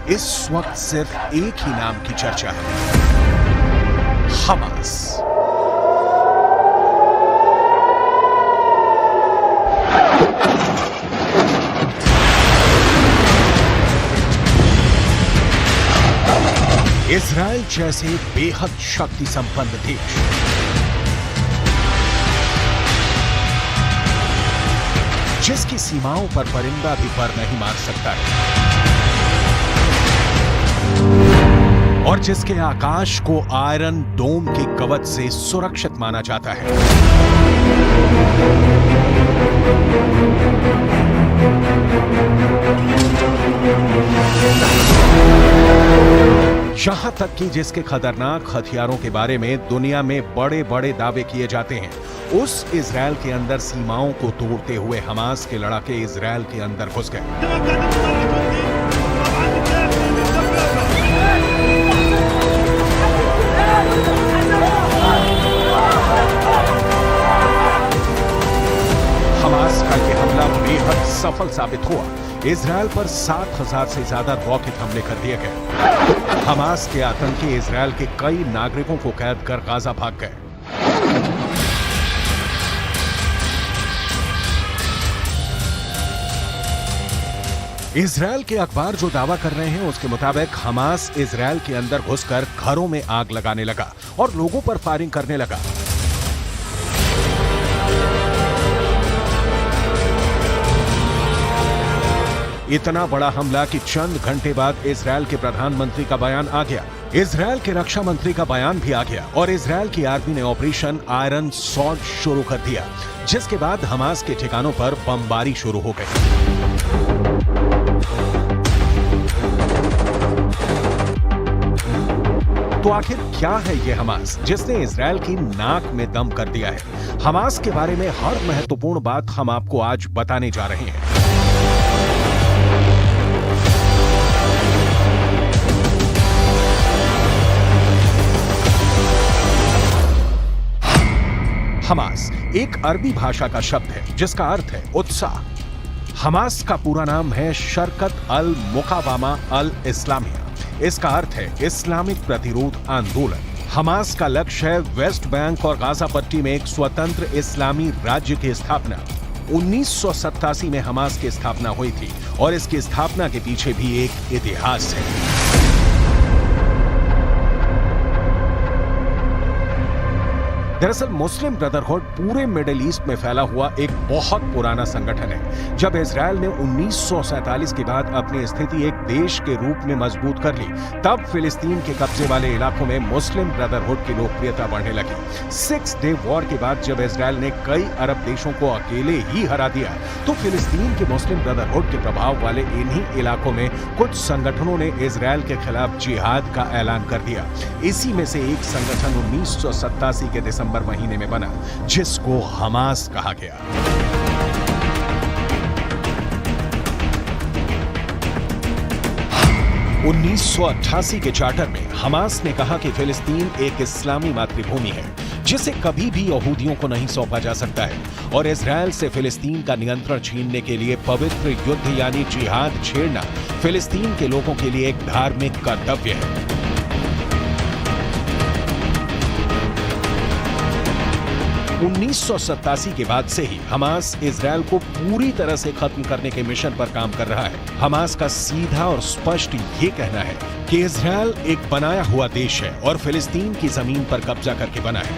इस वक्त सिर्फ एक ही नाम की चर्चा है, हमास। इजराइल जैसे बेहद शक्ति संपन्न देश जिसकी सीमाओं पर परिंदा भी पर नहीं मार सकता है और जिसके आकाश को आयरन डोम के कवच से सुरक्षित माना जाता है, यहां तक कि जिसके खतरनाक हथियारों के बारे में दुनिया में बड़े बड़े दावे किए जाते हैं, उस इजराइल के अंदर सीमाओं को तोड़ते हुए हमास के लड़ाके इजराइल के अंदर घुस गए। हमास का यह हमला बेहद सफल साबित हुआ। इजराइल पर 7,000 से ज्यादा रॉकेट हमले कर दिए गए। हमास के आतंकी इजराइल के कई नागरिकों को कैद कर गाजा भाग गए। इजराइल के अखबार जो दावा कर रहे हैं उसके मुताबिक हमास इजराइल के अंदर घुसकर घरों में आग लगाने लगा और लोगों पर फायरिंग करने लगा। इतना बड़ा हमला कि चंद घंटे बाद इजराइल के प्रधानमंत्री का बयान आ गया, इजराइल के रक्षा मंत्री का बयान भी आ गया और इजराइल की आर्मी ने ऑपरेशन आयरन स्वॉर्ड शुरू कर दिया, जिसके बाद हमास के ठिकानों पर बमबारी शुरू हो गई। तो आखिर क्या है ये हमास जिसने इजराइल की नाक में दम कर दिया है? हमास के बारे में हर महत्वपूर्ण बात हम आपको आज बताने जा रहे हैं। हमास एक अरबी भाषा का शब्द है जिसका अर्थ है उत्साह। हमास का पूरा नाम है शरकत अल मुकावामा अल इस्लामिया। इसका अर्थ है इस्लामिक प्रतिरोध आंदोलन। हमास का लक्ष्य है वेस्ट बैंक और गाजा पट्टी में एक स्वतंत्र इस्लामी राज्य की स्थापना। 1987 में हमास की स्थापना हुई थी और इसकी स्थापना के पीछे भी एक इतिहास है। दरअसल मुस्लिम ब्रदरहुड पूरे मिडिल ईस्ट में फैला हुआ एक बहुत पुराना संगठन है। जब इजराइल ने 1947 के बाद अपनी स्थिति एक देश के रूप में मजबूत कर ली, तब फिलिस्तीन के कब्जे वाले इलाकों में मुस्लिम ब्रदरहुड की लोकप्रियता बढ़ने लगी। 6 डे वॉर के बाद जब इजराइल ने कई अरब देशों को अकेले ही हरा दिया, तो फिलिस्तीन के मुस्लिम ब्रदरहुड के प्रभाव वाले इन्हीं इलाकों में कुछ संगठनों ने इजराइल के खिलाफ जिहाद का ऐलान कर दिया। इसी में से एक संगठन 1987 के दिसंबर महीने में बना, जिसको हमास कहा गया। (1988) के चार्टर में हमास ने कहा कि फिलिस्तीन एक इस्लामी मातृभूमि है जिसे कभी भी यहूदियों को नहीं सौंपा जा सकता है और इजराइल से फिलिस्तीन का नियंत्रण छीनने के लिए पवित्र युद्ध यानी जिहाद छेड़ना फिलिस्तीन के लोगों के लिए एक धार्मिक कर्तव्य है। 1987 के बाद से ही हमास इजराइल को पूरी तरह से खत्म करने के मिशन पर काम कर रहा है। हमास का सीधा और स्पष्ट ये कहना है कि इजराइल एक बनाया हुआ देश है और फिलिस्तीन की जमीन पर कब्जा करके बना है।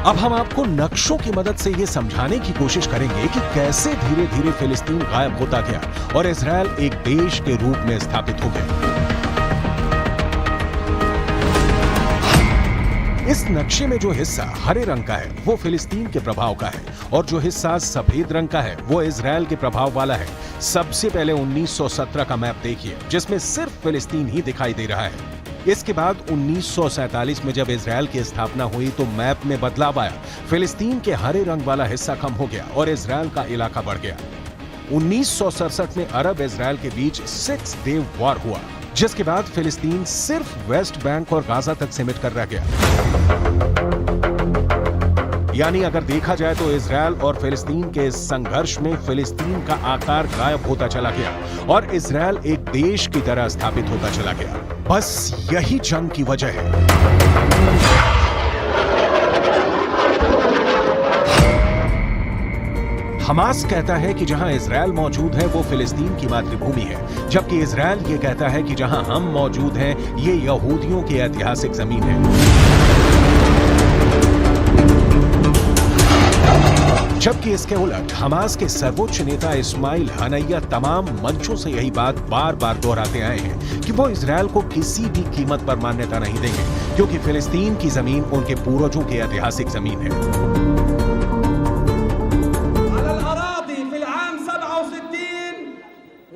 अब हम आपको नक्शों की मदद से ये समझाने की कोशिश करेंगे कि कैसे धीरे धीरे फिलिस्तीन गायब होता गया और इजराइल एक देश के रूप में स्थापित हो गया। इस नक्शे में जो हिस्सा हरे रंग का है वो फिलिस्तीन के प्रभाव का है और जो हिस्सा सफेद रंग का है वो इजराइल के प्रभाव वाला है। सबसे पहले 1917 का मैप देखिए जिसमें सिर्फ फिलिस्तीन ही दिखाई दे रहा है। इसके बाद 1947 में जब इजराइल की स्थापना हुई तो मैप में बदलाव आया। फिलिस्तीन के हरे रंग वाला हिस्सा कम हो गया और इजराइल का इलाका बढ़ गया। 1967 में अरब इजराइल के बीच 6 डे वॉर हुआ, जिसके बाद फिलिस्तीन सिर्फ वेस्ट बैंक और गाजा तक सीमित कर रह गया। यानी अगर देखा जाए तो इजराइल और फिलिस्तीन के इस संघर्ष में फिलिस्तीन का आकार गायब होता चला गया और इजराइल एक देश की तरह स्थापित होता चला गया। बस यही जंग की वजह है। हमास कहता है कि जहां इजराइल मौजूद है वो फिलिस्तीन की मातृभूमि है, जबकि इजराइल ये कहता है कि जहां हम मौजूद हैं ये यहूदियों की ऐतिहासिक जमीन है। जबकि इसके उलट हमास के सर्वोच्च नेता इस्माइल हनैया तमाम मंचों से यही बात बार बार दोहराते आए हैं कि वो इजराइल को किसी भी कीमत पर मान्यता नहीं देंगे, क्योंकि फिलिस्तीन की जमीन उनके पूर्वजों की ऐतिहासिक जमीन है।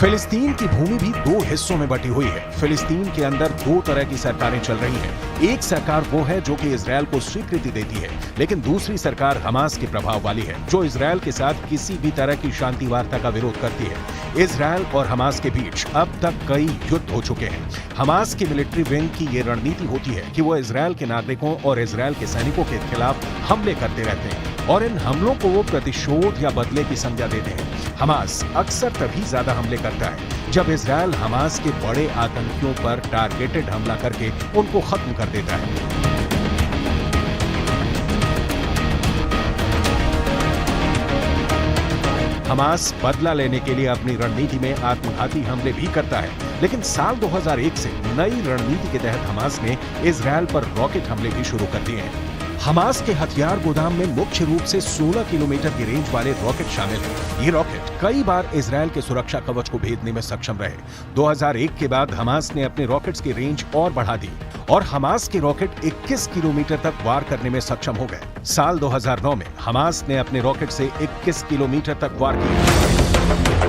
फिलिस्तीन की भूमि भी 2 हिस्सों में बटी हुई है। फिलिस्तीन के अंदर 2 तरह की सरकारें चल रही हैं। एक सरकार वो है जो कि इजराइल को स्वीकृति देती है, लेकिन दूसरी सरकार हमास के प्रभाव वाली है जो इजराइल के साथ किसी भी तरह की शांति वार्ता का विरोध करती है। इजराइल और हमास के बीच अब तक कई युद्ध हो चुके हैं। हमास की मिलिट्री विंग की ये रणनीति होती है कि वो इजराइल के नागरिकों और इजराइल के सैनिकों के खिलाफ हमले करते रहते हैं और इन हमलों को वो प्रतिशोध या बदले की संज्ञा देते हैं। हमास अक्सर तभी ज्यादा हमले करता है जब इजराइल हमास के बड़े आतंकियों पर टारगेटेड हमला करके उनको खत्म कर देता है। हमास बदला लेने के लिए अपनी रणनीति में आत्मघाती हमले भी करता है, लेकिन साल 2001 से नई रणनीति के तहत हमास ने इजराइल पर रॉकेट हमले भी शुरू कर दिए हैं। हमास के हथियार गोदाम में मुख्य रूप से 16 किलोमीटर की रेंज वाले रॉकेट शामिल हैं। ये रॉकेट कई बार इजराइल के सुरक्षा कवच को भेदने में सक्षम रहे। 2001 के बाद हमास ने अपने रॉकेट्स की रेंज और बढ़ा दी और हमास के रॉकेट 21 किलोमीटर तक वार करने में सक्षम हो गए। साल 2009 में हमास ने अपने रॉकेट से 21 किलोमीटर तक वार किया,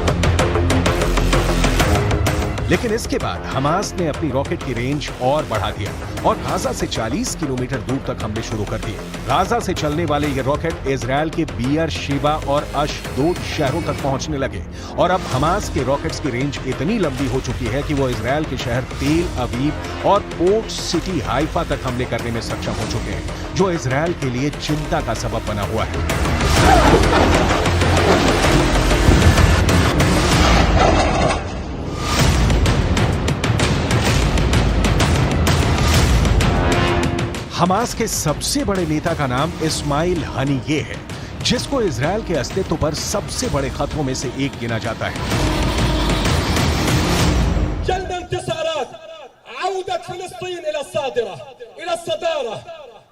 लेकिन इसके बाद हमास ने अपनी रॉकेट की रेंज और बढ़ा दिया और गाजा से 40 किलोमीटर दूर तक हमले शुरू कर दिए। गाजा से चलने वाले ये रॉकेट इजराइल के बियर शेबा और अशदोद शहरों तक पहुंचने लगे और अब हमास के रॉकेट्स की रेंज इतनी लंबी हो चुकी है कि वो इजराइल के शहर तेल अवीव और पोर्ट सिटी हाइफा तक हमले करने में सक्षम हो चुके हैं, जो इजराइल के लिए चिंता का सबब बना हुआ है। हमास के सबसे बड़े नेता का नाम इस्माइल हनीये है, जिसको इजराइल के अस्तित्व पर सबसे बड़े खतरों में से एक गिना जाता है। जल्द इंतसारात, आउदत फिलिस्तीन इला सादिरा, इला सदारा,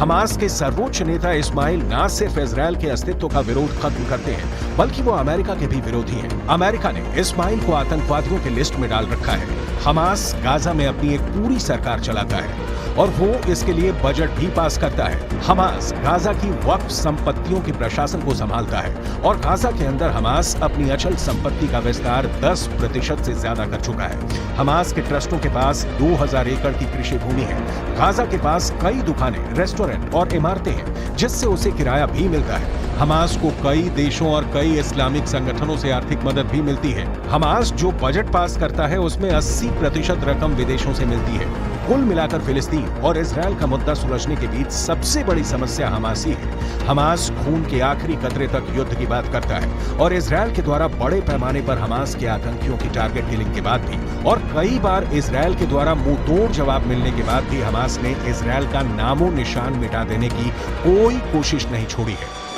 हमास के सर्वोच्च नेता इस्माइल न सिर्फ इजराइल के अस्तित्व का विरोध खत्म करते हैं, बल्कि वो अमेरिका के भी विरोधी हैं। अमेरिका ने इस्माइल को आतंकवादियों की लिस्ट में डाल रखा है। हमास गाजा में अपनी एक पूरी सरकार चलाता है और वो इसके लिए बजट भी पास करता है। हमास गाजा की वक्फ संपत्तियों के प्रशासन को संभालता है और गाजा के अंदर हमास अपनी अचल संपत्ति का विस्तार 10% से ज्यादा कर चुका है। हमास के ट्रस्टों के पास 2000 एकड़ की कृषि भूमि है। गाजा के पास कई दुकानें, रेस्टोरेंट और इमारतें हैं जिससे उसे किराया भी मिलता है। हमास को कई देशों और कई इस्लामिक संगठनों से आर्थिक मदद भी मिलती है। हमास जो बजट पास करता है उसमें 80% रकम विदेशों से मिलती है। कुल मिलाकर फिलिस्तीन और इजरायल का मुद्दा सुलझने के बीच सबसे बड़ी समस्या हमास ही है। हमास खून के आखिरी कतरे तक युद्ध की बात करता है और इजरायल के द्वारा बड़े पैमाने पर हमास के आतंकियों की टारगेट किलिंग के बाद भी और कई बार इजरायल के द्वारा मुंहतोड़ जवाब मिलने के बाद भी हमास ने इजरायल का नामो निशान मिटा देने की कोई कोशिश नहीं छोड़ी है।